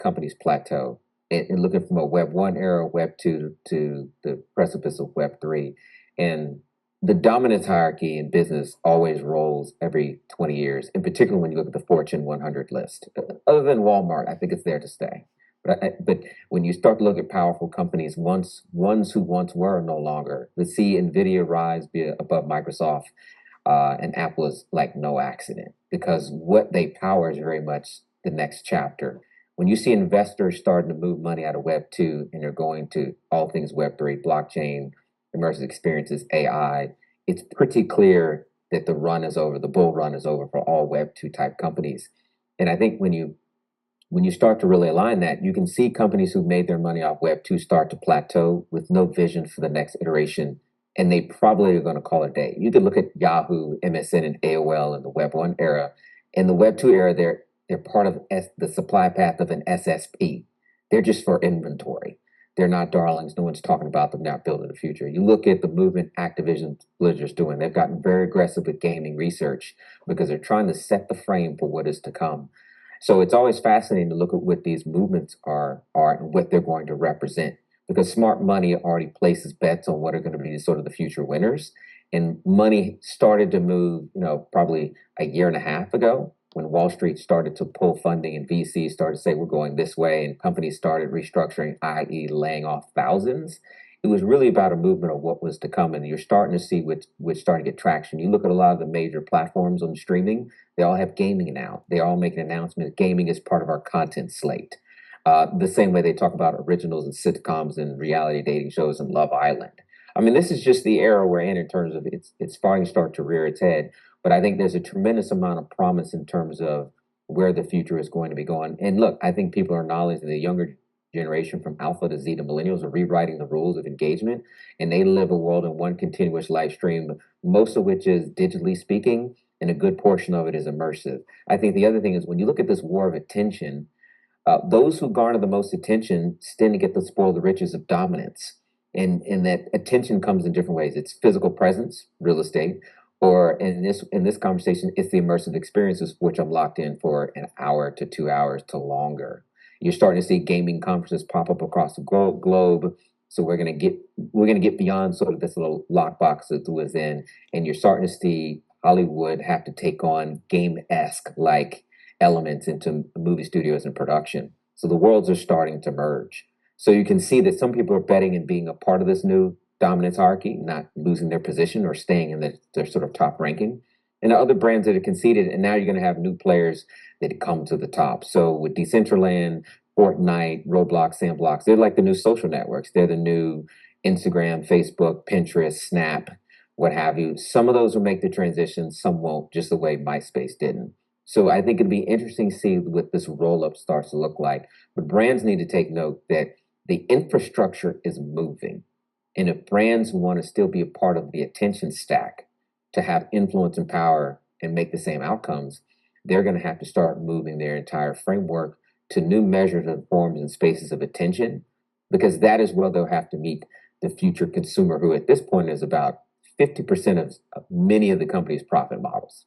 companies plateau. And looking from a Web 1 era, Web 2 to the precipice of Web 3. And the dominance hierarchy in business always rolls every 20 years, in particular when you look at the Fortune 100 list. Other than Walmart, I think it's there to stay. But when you start to look at powerful companies, ones who once were no longer, to see NVIDIA rise be above Microsoft and Apple is like no accident because what they power is very much the next chapter. When you see investors starting to move money out of Web 2 and they're going to all things Web 3, blockchain, immersive experiences, AI, it's pretty clear that the run is over, the bull run is over for all Web 2 type companies. And I think when you start to really align that, you can see companies who've made their money off Web 2 start to plateau with no vision for the next iteration. And they probably are going to call it a day. You could look at Yahoo, MSN, and AOL in the Web 1 era. In the Web 2 era, they're part of the supply path of an SSP. They're just for inventory. They're not darlings. No one's talking about them now building the future. You look at the movement Activision Blizzard's doing. They've gotten very aggressive with gaming research because they're trying to set the frame for what is to come. So it's always fascinating to look at what these movements are and what they're going to represent because smart money already places bets on what are going to be sort of the future winners. And money started to move, probably a year and a half ago when Wall Street started to pull funding and VCs started to say we're going this way and companies started restructuring, i.e. laying off thousands. It was really about a movement of what was to come, and you're starting to see which starting to get traction. You look at a lot of the major platforms on streaming, they all have gaming now. They all make an announcement. Gaming is part of our content slate. The same way they talk about originals and sitcoms and reality dating shows and Love Island. I mean, this is just the era we're in terms of it's starting to start to rear its head. But I think there's a tremendous amount of promise in terms of where the future is going to be going. And look, I think people are acknowledging the younger generation from Alpha to Z to Millennials are rewriting the rules of engagement, and they live a world in one continuous live stream, most of which is digitally speaking, and a good portion of it is immersive. I think the other thing is when you look at this war of attention, those who garner the most attention tend to get to spoil the riches of dominance. And that attention comes in different ways. It's physical presence, real estate, or in this conversation, it's the immersive experiences, which I'm locked in for an hour to 2 hours to longer. You're starting to see gaming conferences pop up across the globe. So we're gonna get beyond sort of this little lockbox that it was in, and you're starting to see Hollywood have to take on game-esque like elements into movie studios and production. So the worlds are starting to merge. So you can see that some people are betting and being a part of this new dominance hierarchy, not losing their position or staying in their sort of top ranking. And other brands that are conceded, and now you're going to have new players that come to the top. So with Decentraland, Fortnite, Roblox, Sandbox, they're like the new social networks. They're the new Instagram, Facebook, Pinterest, Snap, what have you. Some of those will make the transition, some won't, just the way MySpace didn't. So I think it'd be interesting to see what this roll-up starts to look like. But brands need to take note that the infrastructure is moving. And if brands want to still be a part of the attention stack to have influence and power and make the same outcomes, they're going to have to start moving their entire framework to new measures and forms and spaces of attention, because that is where they'll have to meet the future consumer, who at this point is about 50% of many of the company's profit models.